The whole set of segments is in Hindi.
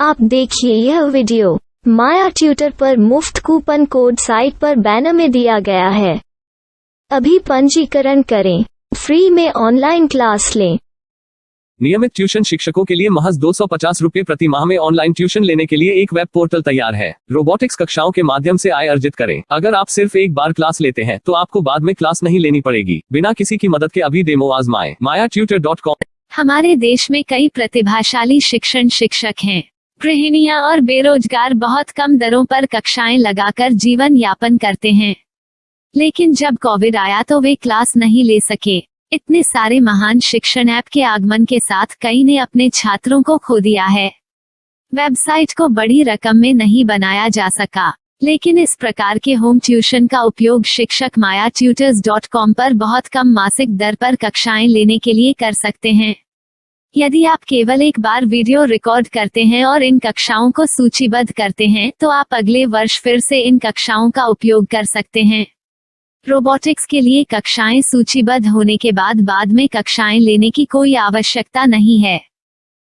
आप देखिए यह वीडियो माया ट्यूटर पर मुफ्त कूपन कोड साइट पर बैनर में दिया गया है। अभी पंजीकरण करें, फ्री में ऑनलाइन क्लास लें। नियमित ट्यूशन शिक्षकों के लिए महज 250 रुपये प्रति माह में ऑनलाइन ट्यूशन लेने के लिए एक वेब पोर्टल तैयार है। रोबोटिक्स कक्षाओं के माध्यम से आय अर्जित करें। अगर आप सिर्फ एक बार क्लास लेते हैं तो आपको बाद में क्लास नहीं लेनी पड़ेगी। बिना किसी की मदद के अभी डेमो आजमाएं। mayatutor.com। हमारे देश में कई प्रतिभाशाली शिक्षक हैं। गृहिणियां और बेरोजगार बहुत कम दरों पर कक्षाएं लगाकर जीवन यापन करते हैं, लेकिन जब कोविड आया तो वे क्लास नहीं ले सके। इतने सारे महान शिक्षण ऐप के आगमन के साथ कई ने अपने छात्रों को खो दिया है। वेबसाइट को बड़ी रकम में नहीं बनाया जा सका, लेकिन इस प्रकार के होम ट्यूशन का उपयोग शिक्षक mayatutors.com पर बहुत कम मासिक दर पर कक्षाएं लेने के लिए कर सकते हैं। यदि आप केवल एक बार वीडियो रिकॉर्ड करते हैं और इन कक्षाओं को सूचीबद्ध करते हैं तो आप अगले वर्ष फिर से इन कक्षाओं का उपयोग कर सकते हैं। रोबोटिक्स के लिए कक्षाएं सूचीबद्ध होने के बाद में कक्षाएं लेने की कोई आवश्यकता नहीं है।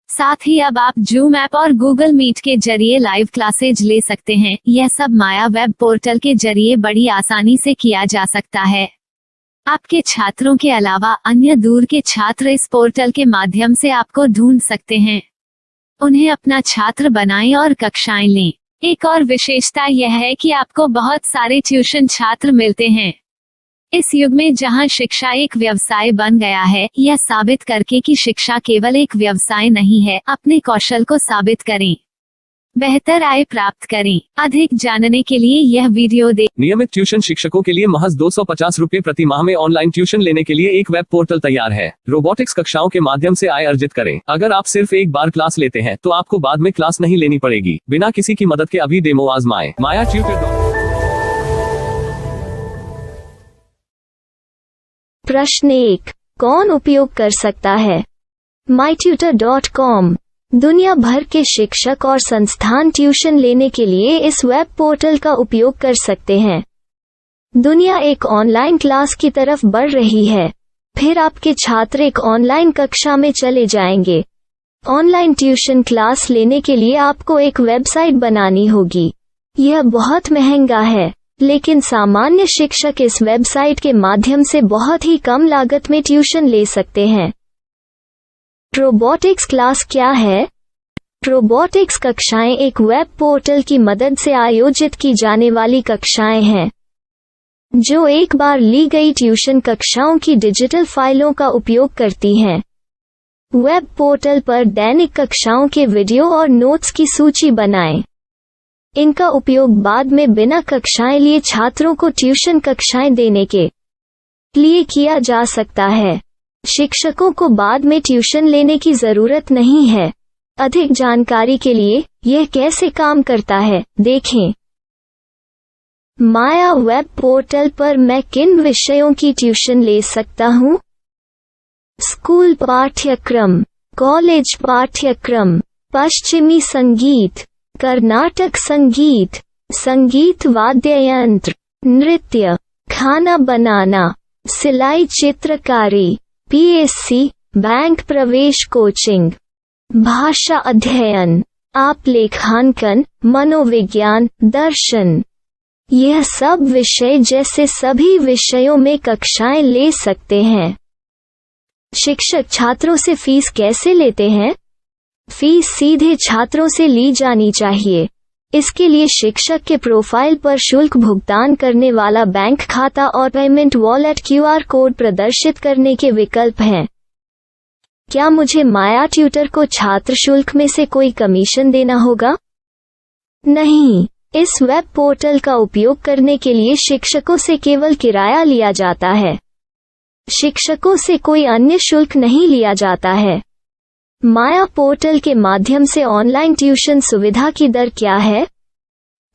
साथ ही अब आप जूम ऐप और गूगल मीट के जरिए लाइव क्लासेज ले सकते हैं। यह सब माया वेब पोर्टल के जरिए बड़ी आसानी से किया जा सकता है। आपके छात्रों के अलावा अन्य दूर के छात्र इस पोर्टल के माध्यम से आपको ढूंढ सकते हैं। उन्हें अपना छात्र बनाएं और कक्षाएं लें। एक और विशेषता यह है कि आपको बहुत सारे ट्यूशन छात्र मिलते हैं। इस युग में जहां शिक्षा एक व्यवसाय बन गया है, यह साबित करके कि शिक्षा केवल एक व्यवसाय नहीं है, अपने कौशल को साबित करें, बेहतर आय प्राप्त करें। अधिक जानने के लिए यह वीडियो देखें। नियमित ट्यूशन शिक्षकों के लिए महज 250 रुपये प्रति माह में ऑनलाइन ट्यूशन लेने के लिए एक वेब पोर्टल तैयार है। रोबोटिक्स कक्षाओं के माध्यम से आय अर्जित करें। अगर आप सिर्फ एक बार क्लास लेते हैं तो आपको बाद में क्लास नहीं लेनी पड़ेगी। बिना किसी की मदद के अभी डेमो आजमाएं। mayatutor.com। प्रश्न 1, कौन उपयोग कर सकता है? mytutor.com दुनिया भर के शिक्षक और संस्थान ट्यूशन लेने के लिए इस वेब पोर्टल का उपयोग कर सकते हैं। दुनिया एक ऑनलाइन क्लास की तरफ बढ़ रही है, फिर आपके छात्र एक ऑनलाइन कक्षा में चले जाएंगे। ऑनलाइन ट्यूशन क्लास लेने के लिए आपको एक वेबसाइट बनानी होगी। यह बहुत महंगा है, लेकिन सामान्य शिक्षक इस वेबसाइट के माध्यम से बहुत ही कम लागत में ट्यूशन ले सकते हैं। रोबोटिक्स क्लास क्या है? रोबोटिक्स कक्षाएं एक वेब पोर्टल की मदद से आयोजित की जाने वाली कक्षाएं हैं, जो एक बार ली गई ट्यूशन कक्षाओं की डिजिटल फाइलों का उपयोग करती हैं। वेब पोर्टल पर दैनिक कक्षाओं के वीडियो और नोट्स की सूची बनाएं। इनका उपयोग बाद में बिना कक्षाएं लिए छात्रों को ट्यूशन कक्षाएं देने के लिए किया जा सकता है। शिक्षकों को बाद में ट्यूशन लेने की जरूरत नहीं है। अधिक जानकारी के लिए यह कैसे काम करता है, देखें। माया वेब पोर्टल पर मैं किन विषयों की ट्यूशन ले सकता हूँ? स्कूल पाठ्यक्रम, कॉलेज पाठ्यक्रम, पश्चिमी संगीत, कर्नाटक संगीत, संगीत वाद्य यंत्र, नृत्य, खाना बनाना, सिलाई चित्रकारी, PSC, बैंक प्रवेश कोचिंग, भाषा अध्ययन, आप लेखांकन, मनोविज्ञान, दर्शन। यह सब विषय जैसे सभी विषयों में कक्षाएं ले सकते हैं। शिक्षक छात्रों से फीस कैसे लेते हैं? फीस सीधे छात्रों से ली जानी चाहिए। इसके लिए शिक्षक के प्रोफाइल पर शुल्क भुगतान करने वाला बैंक खाता और पेमेंट वॉलेट QR कोड प्रदर्शित करने के विकल्प हैं। क्या मुझे माया ट्यूटर को छात्र शुल्क में से कोई कमीशन देना होगा? नहीं, इस वेब पोर्टल का उपयोग करने के लिए शिक्षकों से केवल किराया लिया जाता है। शिक्षकों से कोई अन्य शुल्क नहीं लिया जाता है। माया पोर्टल के माध्यम से ऑनलाइन ट्यूशन सुविधा की दर क्या है?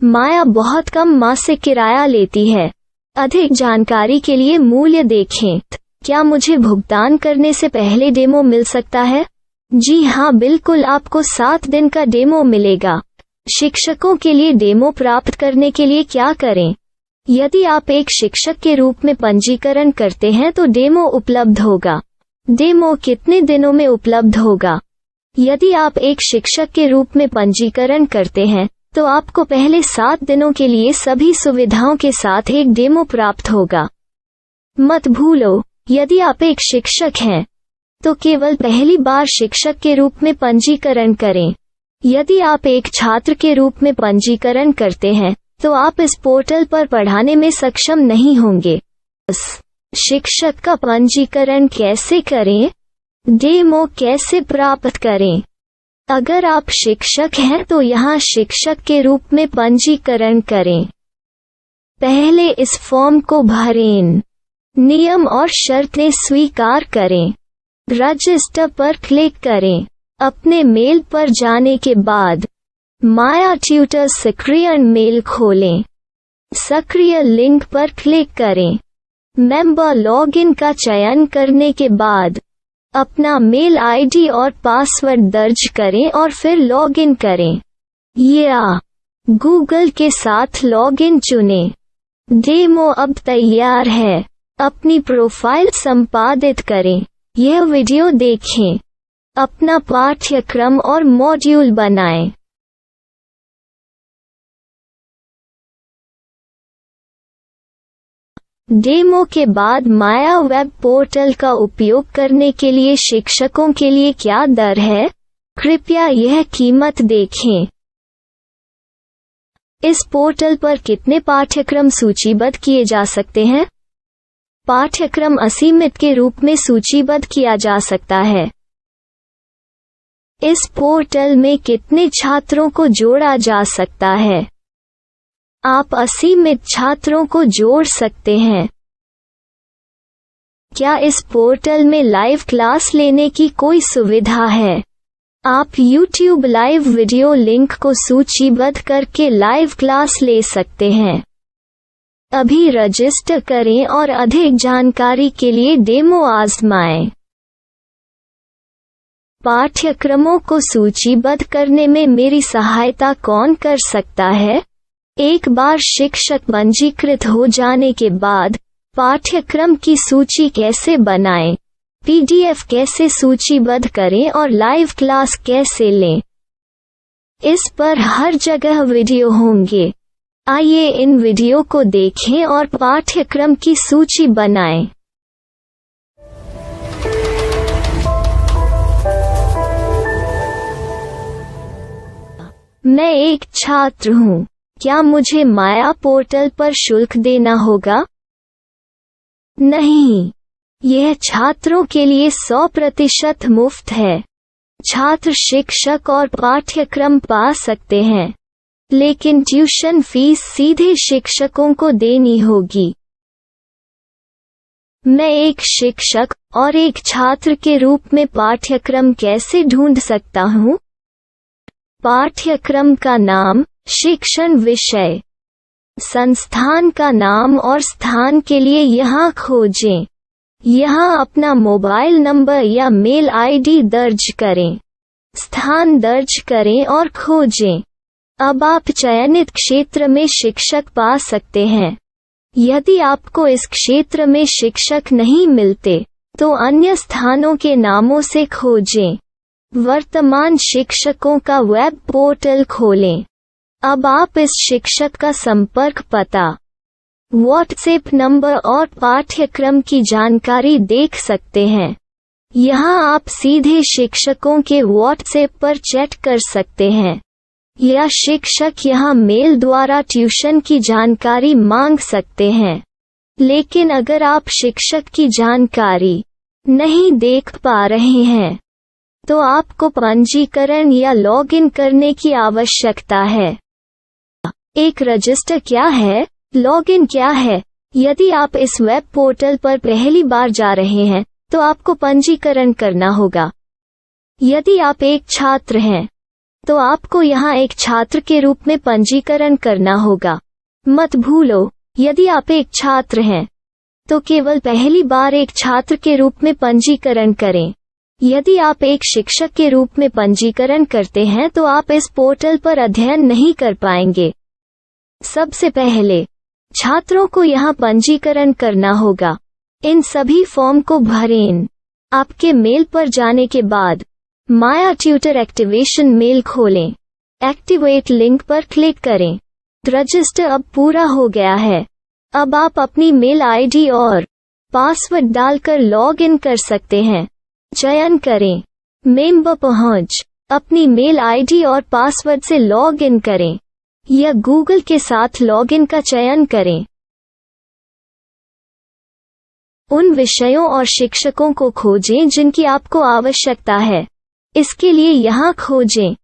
माया बहुत कम मासिक किराया लेती है। अधिक जानकारी के लिए मूल्य देखें। क्या मुझे भुगतान करने से पहले डेमो मिल सकता है? जी हाँ, बिल्कुल, आपको 7 दिन का डेमो मिलेगा। शिक्षकों के लिए डेमो प्राप्त करने के लिए क्या करें? यदि आप एक शिक्षक के रूप में पंजीकरण करते हैं तो डेमो उपलब्ध होगा। डेमो कितने दिनों में उपलब्ध होगा? यदि आप एक शिक्षक के रूप में पंजीकरण करते हैं तो आपको पहले 7 दिनों के लिए सभी सुविधाओं के साथ एक डेमो प्राप्त होगा। मत भूलो, यदि आप एक शिक्षक हैं तो केवल पहली बार शिक्षक के रूप में पंजीकरण करें। यदि आप एक छात्र के रूप में पंजीकरण करते हैं तो आप इस पोर्टल पर पढ़ाने में सक्षम नहीं होंगे। शिक्षक का पंजीकरण कैसे करें? डेमो कैसे प्राप्त करें? अगर आप शिक्षक हैं तो यहाँ शिक्षक के रूप में पंजीकरण करें। पहले इस फॉर्म को भरें, नियम और शर्तें स्वीकार करें, रजिस्टर पर क्लिक करें। अपने मेल पर जाने के बाद माया ट्यूटर सक्रिय मेल खोलें। सक्रिय लिंक पर क्लिक करें। मेंबर लॉगिन का चयन करने के बाद अपना मेल आईडी और पासवर्ड दर्ज करें और फिर लॉगिन करें या गूगल के साथ लॉगिन चुनें। डेमो अब तैयार है। अपनी प्रोफाइल संपादित करें। यह वीडियो देखें। अपना पाठ्यक्रम और मॉड्यूल बनाएं। डेमो के बाद माया वेब पोर्टल का उपयोग करने के लिए शिक्षकों के लिए क्या दर है? कृपया यह कीमत देखें। इस पोर्टल पर कितने पाठ्यक्रम सूचीबद्ध किए जा सकते हैं? पाठ्यक्रम असीमित के रूप में सूचीबद्ध किया जा सकता है। इस पोर्टल में कितने छात्रों को जोड़ा जा सकता है? आप असीमित छात्रों को जोड़ सकते हैं। क्या इस पोर्टल में लाइव क्लास लेने की कोई सुविधा है? आप YouTube लाइव वीडियो लिंक को सूचीबद्ध करके लाइव क्लास ले सकते हैं। अभी रजिस्टर करें और अधिक जानकारी के लिए डेमो आजमाएं। पाठ्यक्रमों को सूचीबद्ध करने में मेरी सहायता कौन कर सकता है? एक बार शिक्षक पंजीकृत हो जाने के बाद पाठ्यक्रम की सूची कैसे बनाएं, PDF कैसे सूचीबद्ध करें और लाइव क्लास कैसे लें, इस पर हर जगह वीडियो होंगे। आइए इन वीडियो को देखें और पाठ्यक्रम की सूची बनाएं। मैं एक छात्र हूँ। क्या मुझे माया पोर्टल पर शुल्क देना होगा? नहीं, यह छात्रों के लिए 100% मुफ्त है। छात्र शिक्षक और पाठ्यक्रम पा सकते हैं, लेकिन ट्यूशन फीस सीधे शिक्षकों को देनी होगी। मैं एक शिक्षक और एक छात्र के रूप में पाठ्यक्रम कैसे ढूंढ सकता हूँ? पाठ्यक्रम का नाम, शिक्षण विषय, संस्थान का नाम और स्थान के लिए यहाँ खोजें। यहाँ अपना मोबाइल नंबर या मेल आईडी दर्ज करें। स्थान दर्ज करें और खोजें। अब आप चयनित क्षेत्र में शिक्षक पा सकते हैं। यदि आपको इस क्षेत्र में शिक्षक नहीं मिलते तो अन्य स्थानों के नामों से खोजें। वर्तमान शिक्षकों का वेब पोर्टल खोलें। अब आप इस शिक्षक का संपर्क पता, व्हाट्सएप नंबर और पाठ्यक्रम की जानकारी देख सकते हैं। यहाँ आप सीधे शिक्षकों के व्हाट्सएप पर चैट कर सकते हैं या शिक्षक यहाँ मेल द्वारा ट्यूशन की जानकारी मांग सकते हैं। लेकिन अगर आप शिक्षक की जानकारी नहीं देख पा रहे हैं तो आपको पंजीकरण या लॉगिन करने की आवश्यकता है। एक रजिस्टर क्या है? लॉगिन क्या है? यदि आप इस वेब पोर्टल पर पहली बार जा रहे हैं तो आपको पंजीकरण करना होगा। यदि आप एक छात्र हैं तो आपको यहाँ एक छात्र के रूप में पंजीकरण करना होगा। मत भूलो, यदि आप एक छात्र हैं तो केवल पहली बार एक छात्र के रूप में पंजीकरण करें। यदि आप एक शिक्षक के रूप में पंजीकरण करते हैं तो आप इस पोर्टल पर अध्ययन नहीं कर पाएंगे। सबसे पहले छात्रों को यहाँ पंजीकरण करना होगा। इन सभी फॉर्म को भरें। आपके मेल पर जाने के बाद माया ट्यूटर एक्टिवेशन मेल खोलें। एक्टिवेट लिंक पर क्लिक करें। रजिस्टर अब पूरा हो गया है। अब आप अपनी मेल आईडी और पासवर्ड डालकर लॉग इन कर सकते हैं। चयन करें मेंबर पहुंच। अपनी मेल आईडी और पासवर्ड से लॉग इन करें या गूगल के साथ लॉग इन का चयन करें। उन विषयों और शिक्षकों को खोजें जिनकी आपको आवश्यकता है। इसके लिए यहाँ खोजें